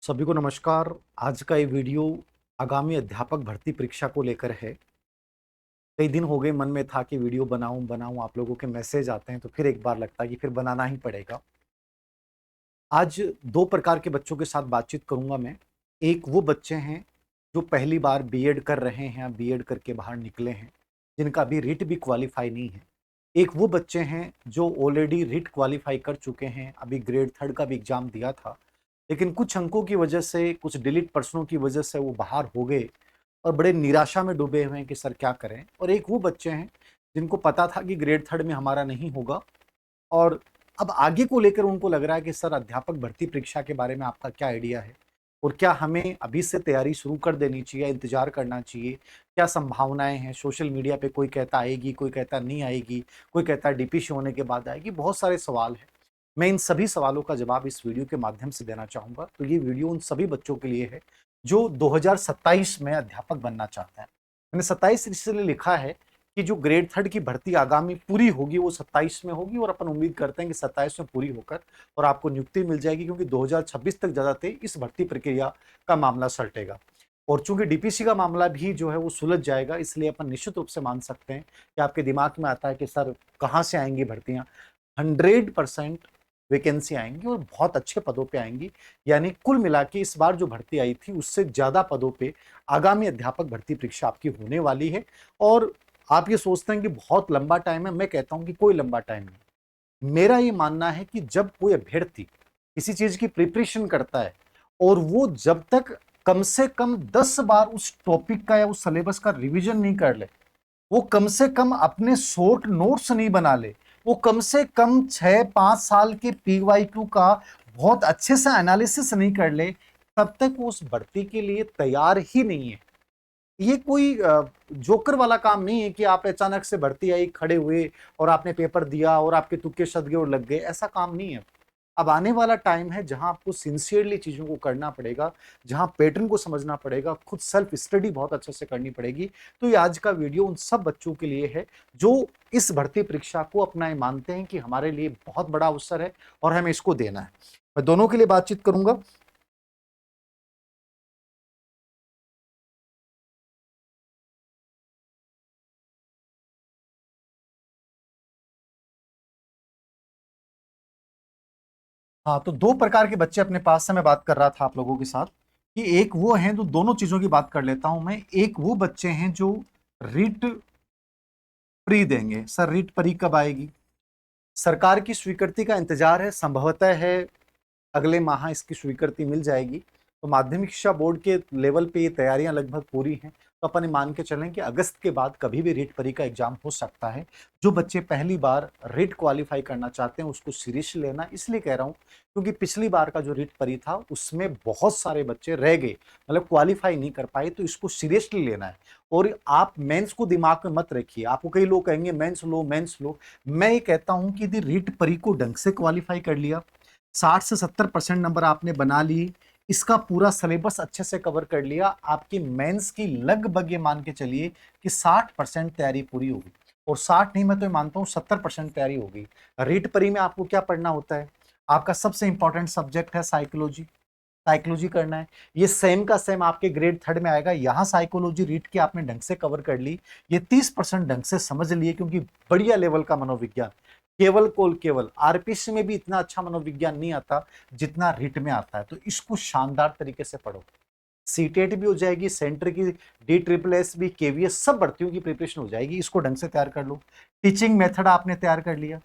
सभी को नमस्कार। आज का ये वीडियो आगामी अध्यापक भर्ती परीक्षा को लेकर है। कई दिन हो गए मन में था कि वीडियो बनाऊं बनाऊं, आप लोगों के मैसेज आते हैं तो फिर एक बार लगता है कि फिर बनाना ही पड़ेगा। आज दो प्रकार के बच्चों के साथ बातचीत करूंगा मैं। एक वो बच्चे हैं जो पहली बार बीएड कर रहे हैं या बीएड करके बाहर निकले हैं, जिनका अभी रिट भी क्वालिफाई नहीं है। एक वो बच्चे हैं जो ऑलरेडी रिट क्वालिफाई कर चुके हैं, अभी ग्रेड थर्ड का भी एग्जाम दिया था, लेकिन कुछ अंकों की वजह से, कुछ डिलीट पर्सनों की वजह से वो बाहर हो गए और बड़े निराशा में डूबे हुए हैं कि सर क्या करें। और एक वो बच्चे हैं जिनको पता था कि ग्रेड थर्ड में हमारा नहीं होगा और अब आगे को लेकर उनको लग रहा है कि सर अध्यापक भर्ती परीक्षा के बारे में आपका क्या आइडिया है और क्या हमें अभी से तैयारी शुरू कर देनी चाहिए, इंतजार करना चाहिए, क्या संभावनाएं हैं। सोशल मीडिया पे कोई कहता आएगी, कोई कहता नहीं आएगी, कोई कहता डीपीसी होने के बाद आएगी। बहुत सारे सवाल हैं। मैं इन सभी सवालों का जवाब इस वीडियो के माध्यम से देना चाहूंगा। तो ये वीडियो उन सभी बच्चों के लिए है जो 2027 में अध्यापक बनना चाहते हैं। मैंने 27 इसलिए लिखा है कि जो ग्रेड थर्ड की भर्ती आगामी पूरी होगी वो 27 में होगी और अपन उम्मीद करते हैं कि 27 में पूरी होकर और आपको नियुक्ति मिल जाएगी, क्योंकि 2026 तक ज्यादातर इस भर्ती प्रक्रिया का मामला सलटेगा। और चूंकि डीपीसी का मामला भी जो है वो सुलझ जाएगा, इसलिए अपन निश्चित रूप से मान सकते हैं कि आपके दिमाग में आता है कि सर कहाँ से आएंगी भर्तियां। 100% वैकेंसी आएंगी और बहुत अच्छे पदों पे आएंगी। यानी कुल मिला के इस बार जो भर्ती आई थी उससे ज्यादा पदों पे आगामी अध्यापक भर्ती परीक्षा आपकी होने वाली है। और आप ये सोचते हैं कि बहुत लंबा टाइम है, मैं कहता हूं कि कोई लंबा टाइम नहीं। मेरा ये मानना है कि जब कोई अभ्यर्थी किसी चीज की प्रिपरेशन करता है और वो जब तक कम से कम 10 बार उस टॉपिक का या उस सिलेबस का रिवीजन नहीं कर ले, वो कम से कम अपने शॉर्ट नोट्स नहीं बना ले, वो कम से कम 6-5 साल के पीवाईक्यू का बहुत अच्छे से एनालिसिस नहीं कर ले, तब तक वो उस भर्ती के लिए तैयार ही नहीं है। ये कोई जोकर वाला काम नहीं है कि आप अचानक से भर्ती आई, खड़े हुए और आपने पेपर दिया और आपके तुक्के सद गए और लग गए। ऐसा काम नहीं है। अब आने वाला टाइम है जहां आपको सिंसियरली चीजों को करना पड़ेगा, जहां पैटर्न को समझना पड़ेगा, खुद सेल्फ स्टडी बहुत अच्छे से करनी पड़ेगी। तो ये आज का वीडियो उन सब बच्चों के लिए है जो इस भर्ती परीक्षा को अपना ये मानते हैं कि हमारे लिए बहुत बड़ा अवसर है और हमें इसको देना है। मैं दोनों के लिए बातचीत करूंगा। हाँ, तो दो प्रकार के बच्चे अपने पास से मैं बात कर रहा था आप लोगों के साथ कि एक वो हैं, तो दोनों चीजों की बात कर लेता हूं मैं। एक वो बच्चे हैं जो रिट प्री देंगे। सर रिट प्री कब आएगी? सरकार की स्वीकृति का इंतजार है, संभवतः है अगले माह इसकी स्वीकृति मिल जाएगी। तो माध्यमिक शिक्षा बोर्ड के लेवल पे ये तैयारियां लगभग पूरी हैं। तो अपन ये मान के चलें कि अगस्त के बाद कभी भी रीट परी का एग्जाम हो सकता है। जो बच्चे पहली बार रीट क्वालिफाई करना चाहते हैं उसको सीरियसली लेना। इसलिए कह रहा हूँ क्योंकि पिछली बार का जो रीट परी था उसमें बहुत सारे बच्चे रह गए, मतलब क्वालिफाई नहीं कर पाए। तो इसको सीरियसली लेना है। और आप मेंस को दिमाग में मत रखिए। आपको कई लोग कहेंगे मेंस लो मेंस लो। मैं ये कहता हूं कि यदि रीट परी को ढंग से क्वालिफाई कर लिया, 60 से 70% नंबर आपने बना लिए, इसका पूरा सिलेबस अच्छे से कवर कर लिया, आपकी मेंस की लगभग ये मान के चलिए कि 60% तैयारी पूरी होगी। और 60 नहीं, मैं तो मानता हूं 70% तैयारी होगी। रीट परी में आपको क्या पढ़ना होता है? आपका सबसे इंपॉर्टेंट सब्जेक्ट है साइकोलॉजी। साइकोलॉजी करना है। ये सेम का सेम आपके ग्रेड थर्ड में आएगा। यहां साइकोलॉजी रीट की आपने ढंग से कवर कर ली, ये 30% ढंग से समझ लिए, क्योंकि बढ़िया लेवल का मनोविज्ञान। केवल आरपीसी में भी इतना अच्छा मनोविज्ञान नहीं आता जितना रीट में आता है। तो इसको शानदार तरीके से पढ़ो। सीटेट भी हो जाएगी, सेंटर की डी ट्रिपल एस भी, केवीएस, सब भर्तियों की प्रिपरेशन हो जाएगी। इसको ढंग से तैयार कर लो। टीचिंग मेथड आपने तैयार कर लिया,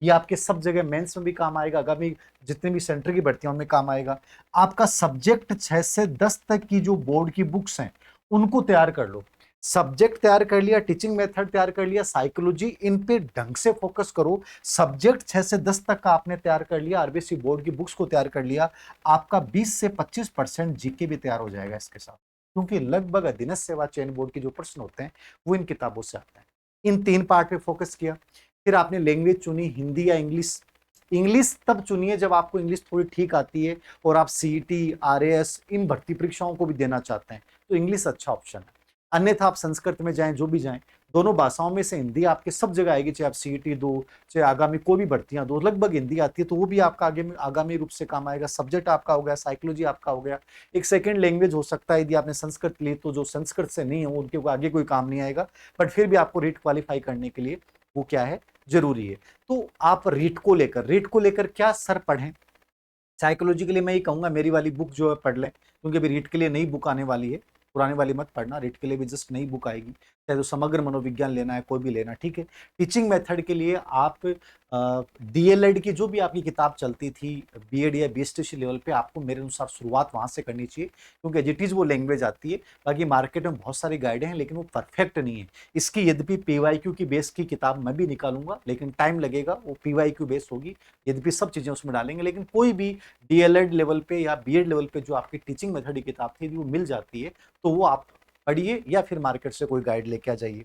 ये आपके सब जगह मेंस में भी काम आएगा, आगामी जितने भी सेंटर की भर्तियों में काम आएगा। आपका सब्जेक्ट 6 से 10 तक की जो बोर्ड की बुक्स हैं उनको तैयार कर लो। सब्जेक्ट तैयार कर लिया, टीचिंग मेथड तैयार कर लिया, साइकोलॉजी, इन पे ढंग से फोकस करो। सब्जेक्ट 6 से 10 तक का आपने तैयार कर लिया, आरबीसी बोर्ड की बुक्स को तैयार कर लिया, आपका 20 से 25% जीके भी तैयार हो जाएगा इसके साथ। क्योंकि लगभग अधीनस्थ सेवा चयन बोर्ड के जो प्रश्न होते हैं वो इन किताबों से आते हैं। इन 3 पार्ट पे फोकस किया। फिर आपने लैंग्वेज चुनी, हिंदी या इंग्लिश। इंग्लिश तब चुनिए जब आपको इंग्लिश थोड़ी ठीक आती है और आप सीईटी, आरएएस इन भर्ती परीक्षाओं को भी देना चाहते हैं, तो इंग्लिश अच्छा ऑप्शन है। अन्यथा आप संस्कृत में जाएं, जो भी जाएं, दोनों भाषाओं में से हिंदी आपके सब जगह आएगी, चाहे आप सीईटी दो, चाहे आगामी कोई भी भर्तियां दो, लगभग हिंदी आती है, तो वो भी आपका आगे आगामी रूप से काम आएगा। सब्जेक्ट आपका हो गया, साइकोलॉजी आपका हो गया, एक सेकंड लैंग्वेज हो सकता है यदि आपने संस्कृत ली, तो जो संस्कृत से नहीं हो उनके आगे कोई काम नहीं आएगा, बट फिर भी आपको रीट क्वालिफाई करने के लिए वो क्या है, जरूरी है। तो आप रीट को लेकर क्या सर पढ़ें। साइकोलॉजी के लिए मैं ये कहूंगा मेरी वाली बुक जो है पढ़ लें, क्योंकि अभी रीट के लिए नई बुक आने वाली है, पुराने वाली मत पढ़ना, रीट के लिए भी जस्ट नई बुक आएगी, चाहे तो समग्र मनोविज्ञान लेना है कोई भी लेना, ठीक है। टीचिंग मेथड के लिए आप डीएलएड की जो भी आपकी किताब चलती थी बीएड या बीएसटीसी लेवल पे, आपको मेरे अनुसार शुरुआत वहां से करनी चाहिए, क्योंकि एज इट इज वो लैंग्वेज आती है। बाकी मार्केट में बहुत सारी गाइडें हैं लेकिन वो परफेक्ट नहीं है। इसकी यद्यपि पीवाईक्यू की बेस की किताब मैं भी निकालूंगा, लेकिन टाइम लगेगा, वो पीवाईक्यू बेस होगी, यद्यपि सब चीजें उसमें डालेंगे, लेकिन कोई भी डीएलएड लेवल पे या बीएड लेवल पे जो आपकी टीचिंग मेथड की किताब थी वो मिल जाती है, तो वो आप पढ़िए या फिर मार्केट से कोई गाइड लेके आ जाइए।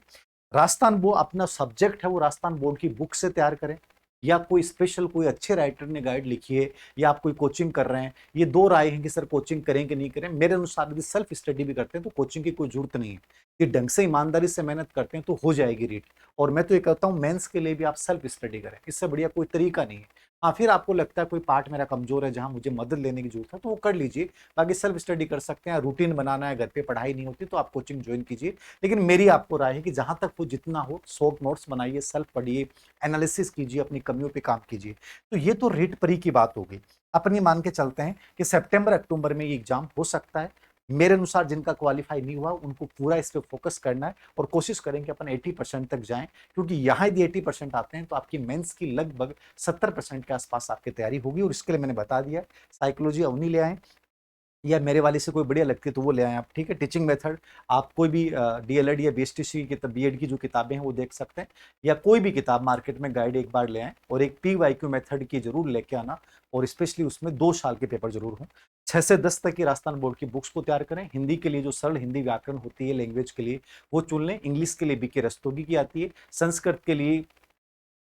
राजस्थान बोर्ड अपना सब्जेक्ट है वो राजस्थान बोर्ड की बुक से तैयार करें, या कोई स्पेशल कोई अच्छे राइटर ने गाइड लिखी है, या आप कोई कोचिंग कर रहे हैं। ये दो राय है कि सर कोचिंग करें कि नहीं करें। मेरे अनुसार यदि सेल्फ स्टडी भी करते हैं तो कोचिंग की कोई जरूरत नहीं है, कि ढंग से ईमानदारी से मेहनत करते हैं तो हो जाएगी रीट। और मैं तो ये कहता हूँ मेंस के लिए भी आप सेल्फ स्टडी करें, इससे बढ़िया कोई तरीका नहीं है। हाँ, फिर आपको लगता है कोई पार्ट मेरा कमजोर है जहां मुझे मदद लेने की जरूरत है तो वो कर लीजिए, बाकी सेल्फ स्टडी कर सकते हैं। रूटीन बनाना है, घर पे पढ़ाई नहीं होती तो आप कोचिंग ज्वाइन कीजिए, लेकिन मेरी आपको राय है कि जहां तक वो जितना हो शॉर्ट नोट्स बनाइए, सेल्फ पढ़िए, एनालिसिस कीजिए, अपनी कमियों पे काम कीजिए। तो ये तो रीट परी की बात हो गई। अपन ये मान के चलते हैं कि सितंबर अक्टूबर में ये एग्जाम हो सकता है। मेरे अनुसार जिनका क्वालिफाई नहीं हुआ उनको पूरा इस पे फोकस करना है और कोशिश करें कि अपन 80% तक जाएं, क्योंकि यहाँ यदि 80% आते हैं तो आपकी मेंस की लगभग 70% के आसपास आपकी तैयारी होगी। और इसके लिए मैंने बता दिया, साइकोलॉजी अवनी ले आए, या मेरे वाले से कोई बढ़िया लगती है तो वो ले आए आप, ठीक है। टीचिंग मेथड आप कोई भी डीएलएड या बीएसटीसी की बीएड की जो किताबें हैं वो देख सकते हैं, या कोई भी किताब मार्केट में गाइड एक बार ले आए, और एक पीवाईक्यू मेथड की जरूर लेके आना, और स्पेशली उसमें 2 साल के पेपर जरूर हों। 6 से 10 तक की राजस्थान बोर्ड की बुक्स को तैयार करें। हिंदी के लिए जो सरल हिंदी व्याकरण होती है लैंग्वेज के लिए वो चुन लें। इंग्लिश के लिए बीके रस्तोगी की आती है। संस्कृत के लिए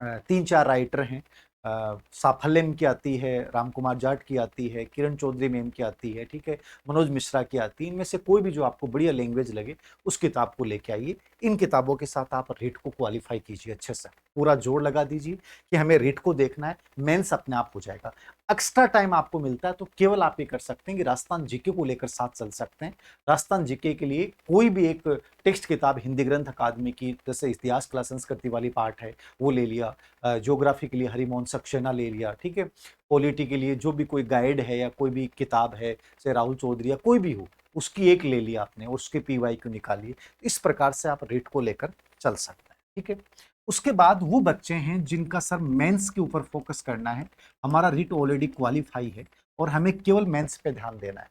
3-4 राइटर हैं, साफल्यम की आती है, राम कुमार जाट की आती है, किरण चौधरी मैम की आती है, ठीक है, मनोज मिश्रा की आती है। इनमें से कोई भी जो आपको बढ़िया लैंग्वेज लगे उस किताब को लेके आइए। इन किताबों के साथ आप रीट को क्वालिफाई कीजिए अच्छे से, पूरा जोर लगा दीजिए कि हमें रीट को देखना है, मेंस अपने आप हो जाएगा। एक्स्ट्रा टाइम आपको मिलता है तो केवल आप ये कर सकते हैं कि राजस्थान जीके को लेकर साथ चल सकते हैं। राजस्थान जीके के लिए कोई भी एक टेक्स्ट किताब हिंदी ग्रंथ अकादमी की, जैसे इतिहास कला संस्कृति वाली पार्ट है वो ले लिया, ज्योग्राफी के लिए हरिमोहन सक्सेना ले लिया, ठीक है। पॉलिटी के लिए जो भी कोई गाइड है या कोई भी किताब है, चाहे राहुल चौधरी या कोई भी हो, उसकी एक ले लिया आपने और उसके पीवाई को निकालिए। इस प्रकार से आप रीट को लेकर चल सकते हैं, ठीक है। उसके बाद वो बच्चे हैं जिनका सर मेंस के ऊपर फोकस करना है, हमारा रीट ऑलरेडी क्वालिफाई है और हमें केवल मेंस पे ध्यान देना है।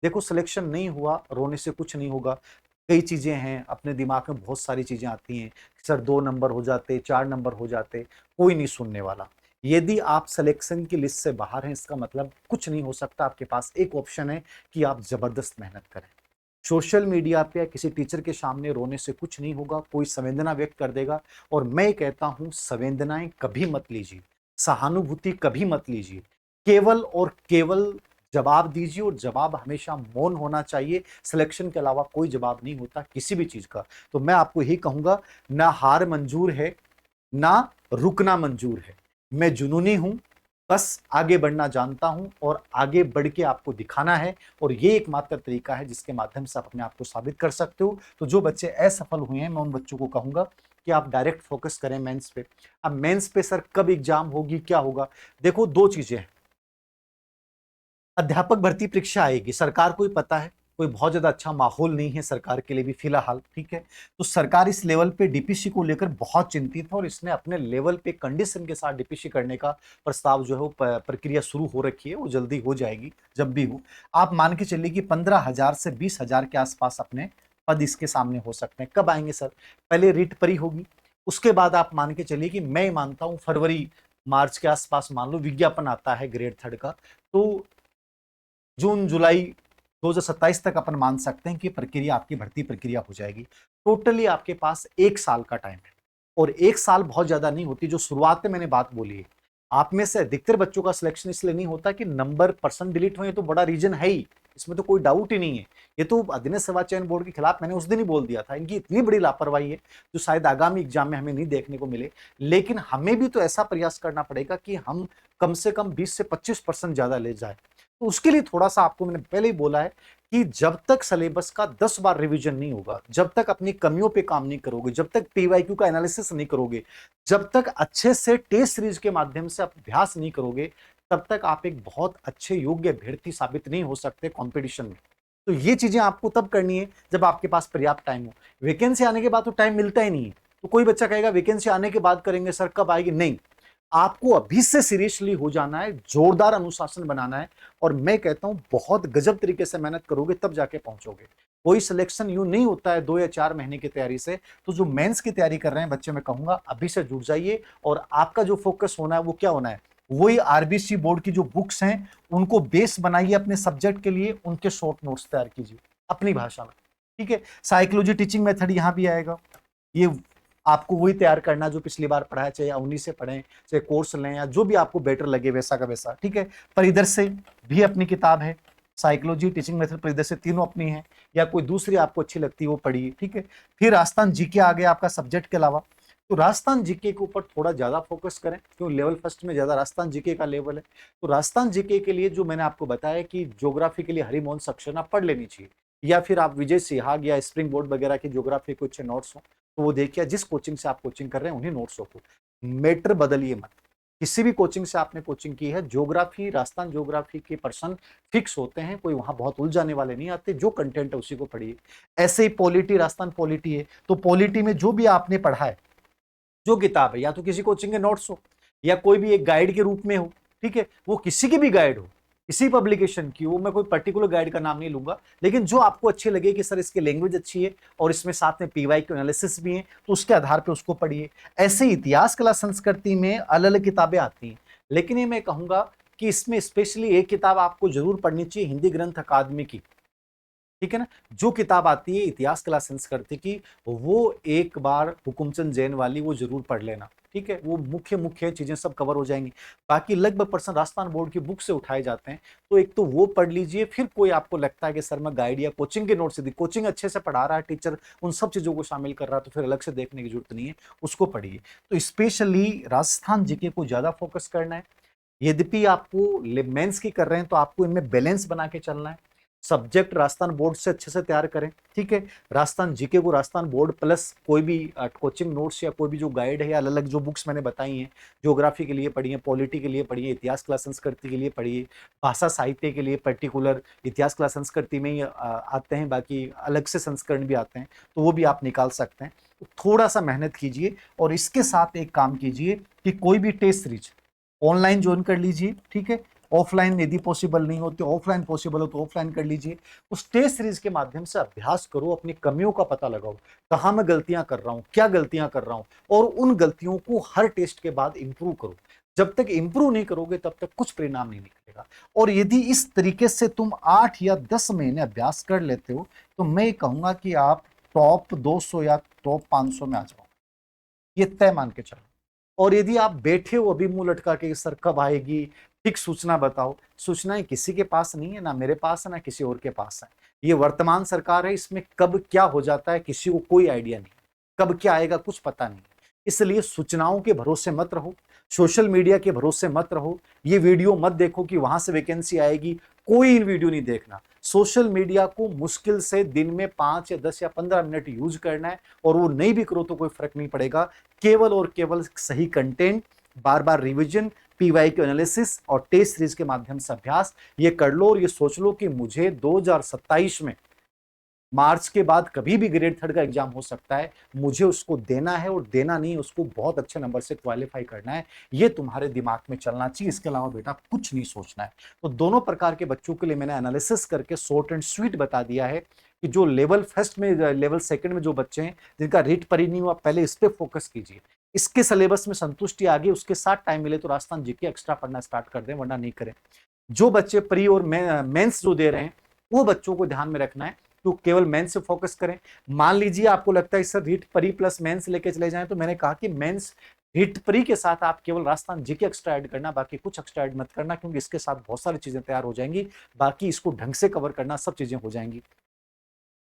देखो सिलेक्शन नहीं हुआ, रोने से कुछ नहीं होगा। कई चीजें हैं, अपने दिमाग में बहुत सारी चीजें आती हैं, सर 2 नंबर हो जाते, 4 नंबर हो जाते, कोई नहीं सुनने वाला। यदि आप सिलेक्शन की लिस्ट से बाहर हैं इसका मतलब कुछ नहीं हो सकता। आपके पास एक ऑप्शन है कि आप जबरदस्त मेहनत करें। सोशल मीडिया पे या किसी टीचर के सामने रोने से कुछ नहीं होगा, कोई संवेदना व्यक्त कर देगा। और मैं कहता हूं संवेदनाएं कभी मत लीजिए, सहानुभूति कभी मत लीजिए, केवल और केवल जवाब दीजिए, और जवाब हमेशा मौन होना चाहिए। सिलेक्शन के अलावा कोई जवाब नहीं होता किसी भी चीज का। तो मैं आपको यही कहूंगा, ना हार मंजूर है ना रुकना मंजूर है। मैं जुनूनी हूं, बस आगे बढ़ना जानता हूं और आगे बढ़ के आपको दिखाना है, और ये एकमात्र तरीका है जिसके माध्यम से आप अपने आप को साबित कर सकते हो। तो जो बच्चे असफल हुए हैं मैं उन बच्चों को कहूंगा कि आप डायरेक्ट फोकस करें मेंस पे। अब मेंस पे सर कब एग्जाम होगी, क्या होगा? देखो दो चीजें हैं, अध्यापक भर्ती परीक्षा आएगी, सरकार को ही पता है कोई बहुत ज्यादा अच्छा माहौल नहीं है सरकार के लिए भी फिलहाल, ठीक है। तो सरकार इस लेवल पे डीपीसी को लेकर बहुत चिंतित है और इसने अपने लेवल पे कंडीशन के साथ डीपीसी करने का प्रस्ताव जो है वो प्रक्रिया शुरू हो रखी है, वो जल्दी हो जाएगी जब भी हो। आप मान के चलिए कि 15,000 से 20,000 के आसपास अपने पद इसके सामने हो सकते हैं। कब आएंगे सर? पहले रीट परी होगी, उसके बाद आप मान के चलिए कि मैं मानता हूं फरवरी मार्च के आसपास मान लो विज्ञापन आता है ग्रेड 3 का, तो जून जुलाई 2027 तक अपन मान सकते हैं कि प्रक्रिया आपकी भर्ती प्रक्रिया हो जाएगी। टोटली आपके पास 1 साल का टाइम है, और 1 साल बहुत ज्यादा नहीं होती। जो शुरुआत में मैंने बात बोली है आप में से अधिकतर बच्चों का सिलेक्शन इसलिए नहीं होता कि नंबर परसेंट डिलीट हुए, तो बड़ा रीजन है ही, इसमें तो कोई डाउट ही नहीं है। ये तो अधीनस्थ सेवा चयन बोर्ड के खिलाफ मैंने उस दिन ही बोल दिया था, इनकी इतनी बड़ी लापरवाही है जो शायद आगामी एग्जाम में हमें नहीं देखने को मिले। लेकिन हमें भी तो ऐसा प्रयास करना पड़ेगा कि हम कम से कम 20 से 25% ज्यादा ले जाए। तो उसके लिए थोड़ा सा आपको मैंने पहले ही बोला है कि जब तक सिलेबस का 10 बार रिवीजन नहीं होगा, जब तक अपनी कमियों पे काम नहीं करोगे, जब तक पीवाईक्यू का एनालिसिस नहीं करोगे, जब तक अच्छे से टेस्ट सीरीज के माध्यम से अभ्यास नहीं करोगे, तब तक आप एक बहुत अच्छे योग्य अभ्यर्थी साबित नहीं हो सकते कंपटीशन में। तो ये चीजें आपको तब करनी है जब आपके पास पर्याप्त टाइम हो। वैकेंसी आने के बाद तो टाइम मिलता ही नहीं है। तो कोई बच्चा कहेगा वैकेंसी आने के बाद करेंगे सर, कब आएगी? नहीं, आपको अभी से सीरियसली हो जाना है, जोरदार अनुशासन बनाना है, और मैं कहता हूं बहुत गजब तरीके से मेहनत करोगे तब जाके पहुंचोगे। कोई सिलेक्शन यूं नहीं होता है 2 या 4 महीने की तैयारी से। तो जो मेंस की तैयारी कर रहे हैं बच्चे, मैं कहूंगा अभी से जुट जाइए, और आपका जो फोकस होना है वो क्या होना है, वही आरबीसी बोर्ड की जो बुक्स हैं उनको बेस बनाइए अपने सब्जेक्ट के लिए, उनके शॉर्ट नोट्स तैयार कीजिए अपनी भाषा में, ठीक है। साइकोलॉजी टीचिंग मेथड यहां भी आएगा, ये आपको वही तैयार करना जो पिछली बार पढ़ा है, चाहे उन्हीं से पढ़ें, चाहे कोर्स लें, या जो भी आपको बेटर लगे वैसा का वैसा, ठीक है। परिदृश्य भी अपनी किताब है, साइकोलॉजी, टीचिंग मेथड, परिदृश्य, तीनों अपनी है, या कोई दूसरी आपको अच्छी लगती है वो पढ़िए, ठीक है। फिर राजस्थान जीके आ गया आपका सब्जेक्ट के अलावा। तो राजस्थान जीके के ऊपर थोड़ा ज्यादा फोकस करें, क्यों लेवल फर्स्ट में ज्यादा राजस्थान जीके का लेवल है। तो राजस्थान जीके के लिए जो मैंने आपको बताया कि ज्योग्राफी के लिए हरिमोहन सक्सेना पढ़ लेनी चाहिए, या फिर आप विजय सिहाग या स्प्रिंग बोर्ड वगैरह की ज्योग्राफी के अच्छे नोट्स हो तो वो देखिए, जिस कोचिंग से आप कोचिंग कर रहे हैं उन्हीं नोट्सों को, मेटर बदलिए मत। किसी भी कोचिंग से आपने कोचिंग की है, ज्योग्राफी, राजस्थान ज्योग्राफी के पर्सन फिक्स होते हैं, कोई वहां बहुत उलझाने वाले नहीं आते, जो कंटेंट है उसी को पढ़िए। ऐसे ही पॉलिटी, राजस्थान पॉलिटी है, तो पॉलिटी में जो भी आपने पढ़ा है, जो किताब है, या तो किसी कोचिंग के नोट्स हो, या कोई भी एक गाइड के रूप में हो, ठीक है, वो किसी की भी गाइड हो, किसी पब्लिकेशन की हो, मैं कोई पर्टिकुलर गाइड का नाम नहीं लूंगा, लेकिन जो आपको अच्छी लगे कि सर इसकी लैंग्वेज अच्छी है और इसमें साथ में पीवाई के एनालिसिस भी है, तो उसके आधार पर उसको पढ़िए। ऐसे इतिहास, कला, संस्कृति में अलग अलग किताबें आती हैं, लेकिन ये मैं कहूंगा कि इसमें स्पेशली एक किताब आपको जरूर पढ़नी चाहिए, हिंदी ग्रंथ अकादमी की, ठीक है ना। जो किताब आती है इतिहास, कला, संस्कृति की, वो एक बार हुकुमचंद जैन वाली वो जरूर पढ़ लेना, ठीक है। वो मुख्य मुख्य चीजें सब कवर हो जाएंगी। बाकी लगभग पर्सन राजस्थान बोर्ड की बुक से उठाए जाते हैं, तो एक तो वो पढ़ लीजिए। फिर कोई आपको लगता है कि सर मैं गाइड या कोचिंग के नोट्स, यदि कोचिंग अच्छे से पढ़ा रहा है, टीचर उन सब चीजों को शामिल कर रहा है, तो फिर अलग से देखने की जरूरत नहीं है, उसको पढ़िए। तो स्पेशली राजस्थान जीके को ज्यादा फोकस करना है। यद्यपि आपको मेंस की कर रहे हैं तो आपको इनमें बैलेंस बना के चलना है। सब्जेक्ट राजस्थान बोर्ड से अच्छे से तैयार करें, ठीक है। राजस्थान जीके को राजस्थान बोर्ड प्लस कोई भी कोचिंग नोट्स या कोई भी जो गाइड है, या अलग अलग जो बुक्स मैंने बताई हैं, ज्योग्राफी के लिए पढ़िए, पॉलिटी के लिए पढ़िए, इतिहास, कला, संस्कृति के लिए पढ़िए, भाषा साहित्य के लिए पर्टिकुलर इतिहास, कला, संस्कृति में ही आते हैं, बाकी अलग से संस्करण भी आते हैं, तो वो भी आप निकाल सकते हैं। तो थोड़ा सा मेहनत कीजिए, और इसके साथ एक काम कीजिए कि कोई भी टेस्ट सीरीज ऑनलाइन ज्वाइन कर लीजिए, ठीक है। ऑफलाइन यदि पॉसिबल नहीं हो तो ऑफलाइन पॉसिबल हो तो ऑफलाइन कर लीजिए। उस टेस्ट सीरीज के माध्यम से अभ्यास करो, अपनी कमियों का पता लगाओ, कहां मैं गलतियां कर रहा हूं, क्या गलतियां कर रहा हूं, और उन गलतियों को हर टेस्ट के बाद इंप्रूव करो। जब तक इंप्रूव नहीं करोगे तब तक कुछ परिणाम नहीं निकलेगा। और यदि इस तरीके से तुम 8 या 10 महीने अभ्यास कर लेते हो, तो मैं कहूंगा कि आप टॉप 200 या टॉप 500 में आ जाओ, ये तय मान के चलो। और यदि आप बैठे हो अभी मुंह लटका के सर कब आएगी, ठीक सूचना बताओ, सूचनाएं किसी के पास नहीं है, ना मेरे पास है, ना किसी और के पास है। ये वर्तमान सरकार है, इसमें कब क्या हो जाता है किसी को कोई आइडिया नहीं, कब क्या आएगा कुछ पता नहीं। इसलिए सूचनाओं के भरोसे मत रहो, सोशल मीडिया के भरोसे मत रहो, ये वीडियो मत देखो कि वहां से वैकेंसी आएगी, कोई वीडियो नहीं देखना। सोशल मीडिया को मुश्किल से दिन में 5 या 10 या 15 मिनट यूज करना है, और वो नहीं भी करो तो कोई फर्क नहीं पड़ेगा। केवल और केवल सही कंटेंट, बार बार रिवीजन, पीवाई के एनालिसिस और टेस्ट सीरीज के माध्यम से अभ्यास, ये कर लो। और ये सोच लो कि मुझे 2027 में मार्च के बाद कभी भी ग्रेड 3 का एग्जाम हो सकता है, मुझे उसको देना है, और देना नहीं, उसको बहुत अच्छे नंबर से क्वालिफाई करना है। ये तुम्हारे दिमाग में चलना चाहिए, इसके अलावा बेटा कुछ नहीं सोचना है। तो दोनों प्रकार के बच्चों के लिए मैंने एनालिसिस करके शॉर्ट एंड स्वीट बता दिया है कि जो लेवल फर्स्ट में, लेवल सेकंड में जो बच्चे हैं जिनका रीट परी नहीं हुआ, पहले इस पे फोकस कीजिए। इसके सिलेबस में संतुष्टि आ गई, उसके साथ टाइम मिले तो राजस्थान जीके एक्स्ट्रा पढ़ना स्टार्ट कर दें, वरना नहीं करें। जो बच्चे प्री और मेंस जो दे रहे हैं, वो बच्चों को ध्यान में रखना है, तो केवल मेंस से फोकस करें। मान लीजिए आपको लगता है सर रीट परी प्लस मेंस लेके चले जाएं, तो मैंने कहा कि मेंस रिट प्री के साथ आप केवल राजस्थान जीके एक्स्ट्रा ऐड करना, बाकी कुछ एक्स्ट्रा ऐड मत करना, क्योंकि इसके साथ बहुत सारी चीजें तैयार हो जाएंगी। बाकी इसको ढंग से कवर करना, सब चीजें हो जाएंगी।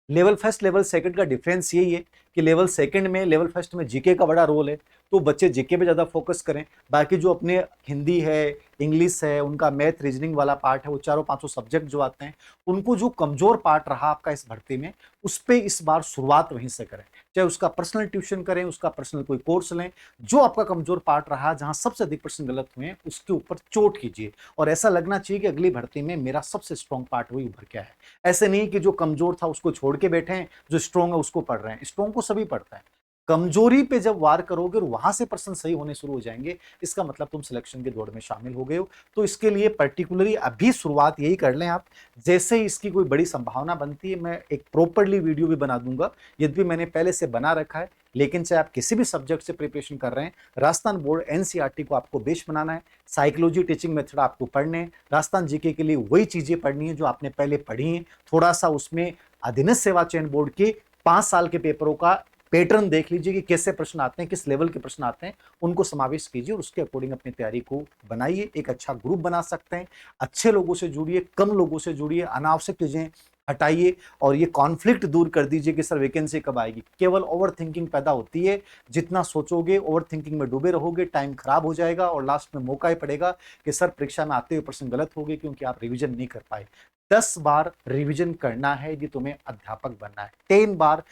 लेवल फर्स्ट लेवल सेकंड का डिफरेंस यही है कि लेवल सेकंड में, लेवल फर्स्ट में जीके का बड़ा रोल है, तो बच्चे जीके पे ज्यादा फोकस करें। बाकी जो अपने हिंदी है, इंग्लिश है, उनका मैथ रीजनिंग वाला पार्ट है, वो चारों पांचों सब्जेक्ट जो आते हैं, उनको जो कमजोर पार्ट रहा आपका इस भर्ती में, उस पे इस बार शुरुआत वहीं से करें। चाहे उसका पर्सनल ट्यूशन करें, उसका पर्सनल कोई कोर्स लें, जो आपका कमजोर पार्ट रहा, जहां सबसे अधिक प्रश्न गलत हुए हैं, उसके ऊपर चोट कीजिए और ऐसा लगना चाहिए कि अगली भर्ती में मेरा सबसे स्ट्रॉन्ग पार्ट वही उभर के है। ऐसे नहीं कि जो कमजोर था उसको छोड़ के बैठे हैं, जो स्ट्रॉन्ग है उसको पढ़ रहे हैं। स्ट्रॉन्ग को सभी पढ़ता है, कमजोरी पे जब वार करोगे और वहां से प्रश्न सही होने शुरू हो जाएंगे, इसका मतलब तुम सिलेक्शन के दौड़ में शामिल हो गए हो। तो इसके लिए पर्टिकुलरली अभी शुरुआत यही कर लें आप। जैसे ही इसकी कोई बड़ी संभावना बनती है, मैं एक प्रॉपरली वीडियो भी बना दूंगा, यद्यपि मैंने पहले से बना रखा है। लेकिन चाहे आप किसी भी सब्जेक्ट से प्रिपरेशन कर रहे हैं, राजस्थान बोर्ड एनसीईआरटी को आपको बेस बनाना है, साइकोलॉजी टीचिंग मेथड आपको पढ़ने हैं, राजस्थान जीके के लिए वही चीजें पढ़नी है जो आपने पहले पढ़ी हैं। थोड़ा सा उसमें अधीनस्थ सेवा चयन बोर्ड के 5 साल के पेपरों का पैटर्न देख लीजिए कि कैसे प्रश्न आते हैं, किस लेवल के प्रश्न आते हैं, उनको समावेश कीजिए और उसके अकॉर्डिंग अपनी तैयारी को बनाइए। एक अच्छा ग्रुप बना सकते हैं, अच्छे लोगों से जुड़िए, कम लोगों से जुड़िए, अनावश्यक चीजें हटाइए और ये कॉन्फ्लिक्ट दूर कर दीजिए कि सर वैकेंसी कब आएगी। केवल ओवर थिंकिंग पैदा होती है, जितना सोचोगे ओवर थिंकिंग में डूबे रहोगे, टाइम खराब हो जाएगा और लास्ट में मौका ही पड़ेगा कि सर परीक्षा में आते हुए प्रश्न गलत हो गए क्योंकि आप रिवीजन नहीं कर पाए। 10 बार रिवीजन करना है यदि तुम्हें अध्यापक बनना है। 10 बार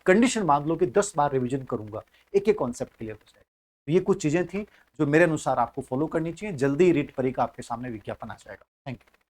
कंडीशन मान लो कि 10 बार रिवीजन करूंगा, एक एक कॉन्सेप्ट क्लियर हो जाएगा। ये कुछ चीजें थी जो मेरे अनुसार आपको फॉलो करनी चाहिए। जल्दी रीट परीक्षा आपके सामने विज्ञापन आ जाएगा। Thank you.